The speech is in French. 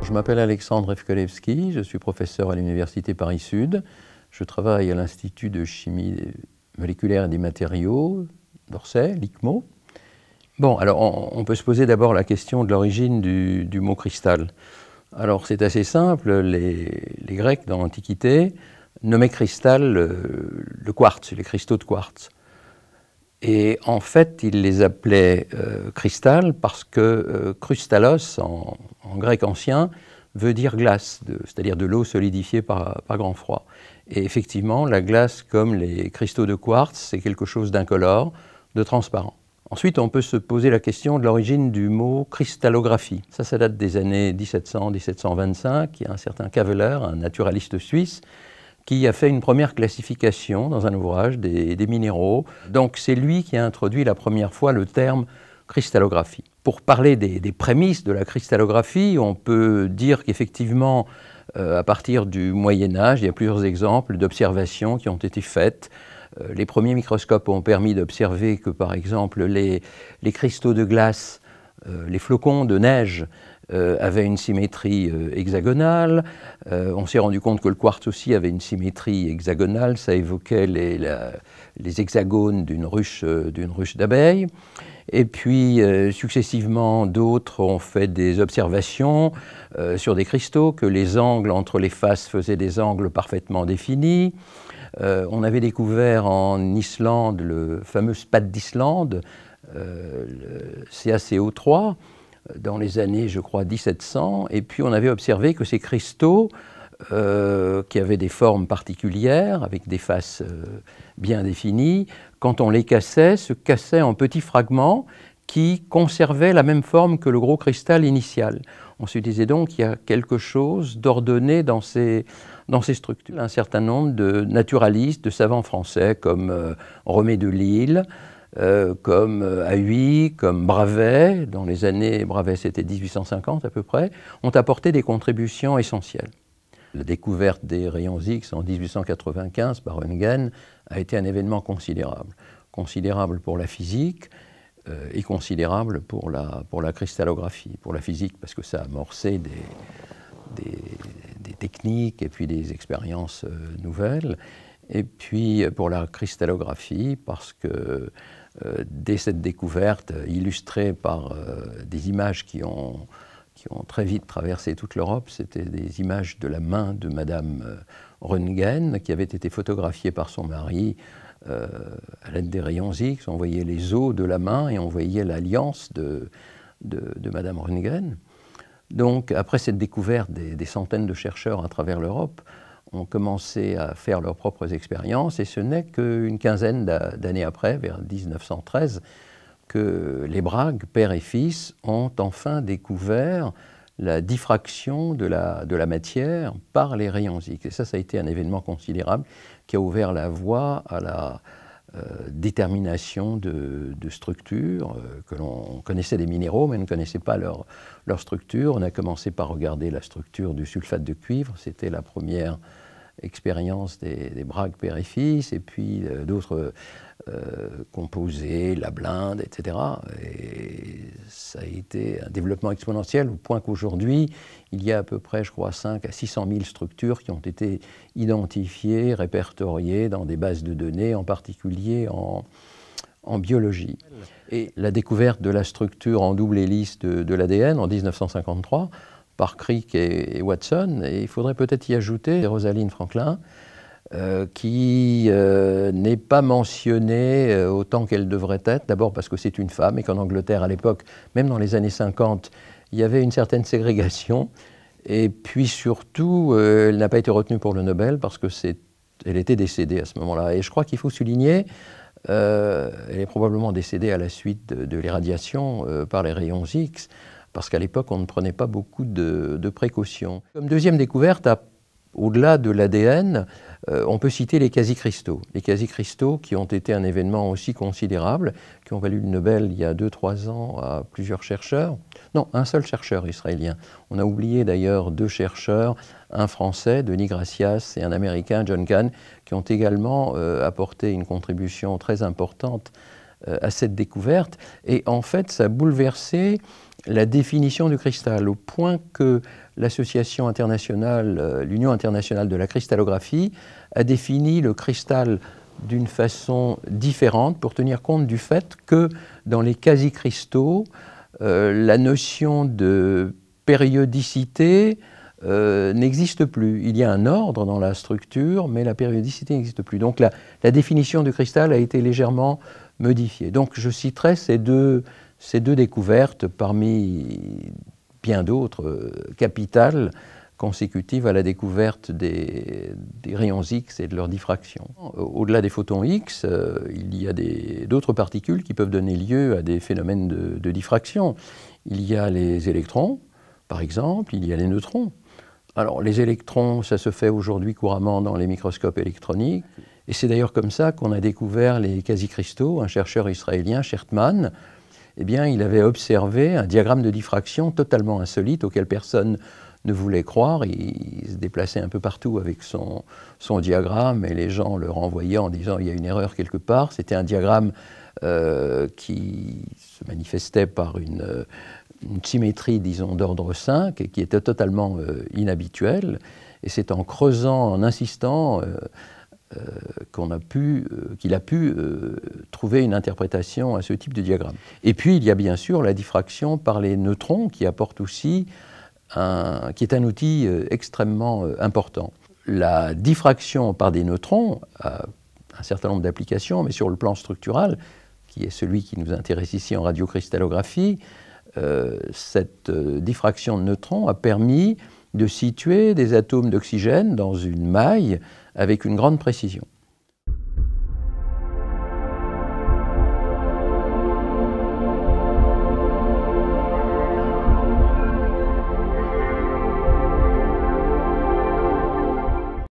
Je m'appelle Alexandre Evkolevski, je suis professeur à l'Université Paris-Sud. Je travaille à l'Institut de chimie moléculaire et des matériaux d'Orsay, l'ICMO. Bon, alors on peut se poser d'abord la question de l'origine du mot cristal. Alors c'est assez simple, les Grecs dans l'Antiquité nommaient cristal le quartz, les cristaux de quartz. Et en fait, ils les appelaient cristal parce que krustalos, en grec ancien, veut dire glace, c'est-à-dire de l'eau solidifiée par grand froid. Et effectivement, la glace, comme les cristaux de quartz, c'est quelque chose d'incolore, de transparent. Ensuite, on peut se poser la question de l'origine du mot cristallographie. Ça date des années 1700-1725. Il y a un certain Caveler, un naturaliste suisse, qui a fait une première classification dans un ouvrage des minéraux. Donc c'est lui qui a introduit la première fois le terme cristallographie. Pour parler des prémices de la cristallographie, on peut dire qu'effectivement, à partir du Moyen-Âge, il y a plusieurs exemples d'observations qui ont été faites. Les premiers microscopes ont permis d'observer que, par exemple, les cristaux de glace, les flocons de neige, avait une symétrie hexagonale. On s'est rendu compte que le quartz aussi avait une symétrie hexagonale. Ça évoquait les hexagones d'une ruche d'abeilles. Et puis, successivement, d'autres ont fait des observations sur des cristaux, que les angles entre les faces faisaient des angles parfaitement définis. On avait découvert en Islande le fameux spat d'Islande, le CaCO3, dans les années, je crois, 1700, et puis on avait observé que ces cristaux, qui avaient des formes particulières, avec des faces bien définies, quand on les cassait, se cassaient en petits fragments qui conservaient la même forme que le gros cristal initial. On se disait donc qu'il y a quelque chose d'ordonné dans ces structures. Un certain nombre de naturalistes, de savants français, comme Romée de Lille, comme Huy, comme Bravais, dans les années, Bravais c'était 1850 à peu près, ont apporté des contributions essentielles. La découverte des rayons X en 1895 par Röntgen a été un événement considérable. Considérable pour la physique et considérable pour la cristallographie. Pour la physique parce que ça a amorcé des techniques et puis des expériences nouvelles. Et puis pour la cristallographie parce que dès cette découverte, illustrée par des images qui ont très vite traversé toute l'Europe, c'était des images de la main de Madame Röntgen, qui avait été photographiée par son mari à l'aide des rayons X. On voyait les os de la main et on voyait l'alliance de Madame Röntgen. Donc, après cette découverte, des centaines de chercheurs à travers l'Europe ont commencé à faire leurs propres expériences, et ce n'est qu'une quinzaine d'années après, vers 1913, que les Bragg, père et fils, ont enfin découvert la diffraction de la matière par les rayons X. Et ça a été un événement considérable qui a ouvert la voie à la détermination de structures, que l'on connaissait des minéraux, mais on ne connaissait pas leur structure. On a commencé par regarder la structure du sulfate de cuivre, c'était la première expérience des Bragg, père et fils, et puis d'autres composés, la blinde, etc. Et ça a été un développement exponentiel au point qu'aujourd'hui, il y a à peu près, je crois, 5 à 600 000 structures qui ont été identifiées, répertoriées dans des bases de données, en particulier en biologie. Et la découverte de la structure en double hélice de l'ADN en 1953, par Crick et Watson, et il faudrait peut-être y ajouter Rosalind Franklin, qui n'est pas mentionnée autant qu'elle devrait être, d'abord parce que c'est une femme et qu'en Angleterre à l'époque, même dans les années 50, il y avait une certaine ségrégation, et puis surtout, elle n'a pas été retenue pour le Nobel parce qu'elle était décédée à ce moment-là. Et je crois qu'il faut souligner, elle est probablement décédée à la suite de l'irradiation par les rayons X, parce qu'à l'époque, on ne prenait pas beaucoup de précautions. Comme deuxième découverte, au-delà de l'ADN, on peut citer les quasi-cristaux. Les quasi-cristaux qui ont été un événement aussi considérable, qui ont valu le Nobel il y a 2-3 ans à plusieurs chercheurs. Non, un seul chercheur israélien. On a oublié d'ailleurs 2 chercheurs, un Français, Denis Gracias, et un Américain, John Kahn, qui ont également apporté une contribution très importante à cette découverte. Et en fait, ça a bouleversé la définition du cristal, au point que l'association internationale, l'Union internationale de la cristallographie, a défini le cristal d'une façon différente pour tenir compte du fait que dans les quasi-cristaux, la notion de périodicité n'existe plus. Il y a un ordre dans la structure, mais la périodicité n'existe plus. Donc la définition du cristal a été légèrement modifiée. Donc je citerai ces deux découvertes parmi bien d'autres capitales consécutives à la découverte des rayons X et de leur diffraction. Au-delà des photons X, il y a d'autres particules qui peuvent donner lieu à des phénomènes de diffraction. Il y a les électrons, par exemple, il y a les neutrons. Alors les électrons, ça se fait aujourd'hui couramment dans les microscopes électroniques, et c'est d'ailleurs comme ça qu'on a découvert les quasi-cristaux. Un chercheur israélien, Schertman, eh bien, il avait observé un diagramme de diffraction totalement insolite auquel personne ne voulait croire. Il se déplaçait un peu partout avec son diagramme et les gens le renvoyaient en disant « il y a une erreur quelque part ». C'était un diagramme qui se manifestait par une symétrie, disons, d'ordre 5 et qui était totalement inhabituelle. Et c'est en creusant, en insistant, qu'il a pu trouver une interprétation à ce type de diagramme. Et puis il y a bien sûr la diffraction par les neutrons qui apporte aussi qui est un outil extrêmement important. La diffraction par des neutrons a un certain nombre d'applications, mais sur le plan structural, qui est celui qui nous intéresse ici en radiocristallographie, cette diffraction de neutrons a permis de situer des atomes d'oxygène dans une maille avec une grande précision.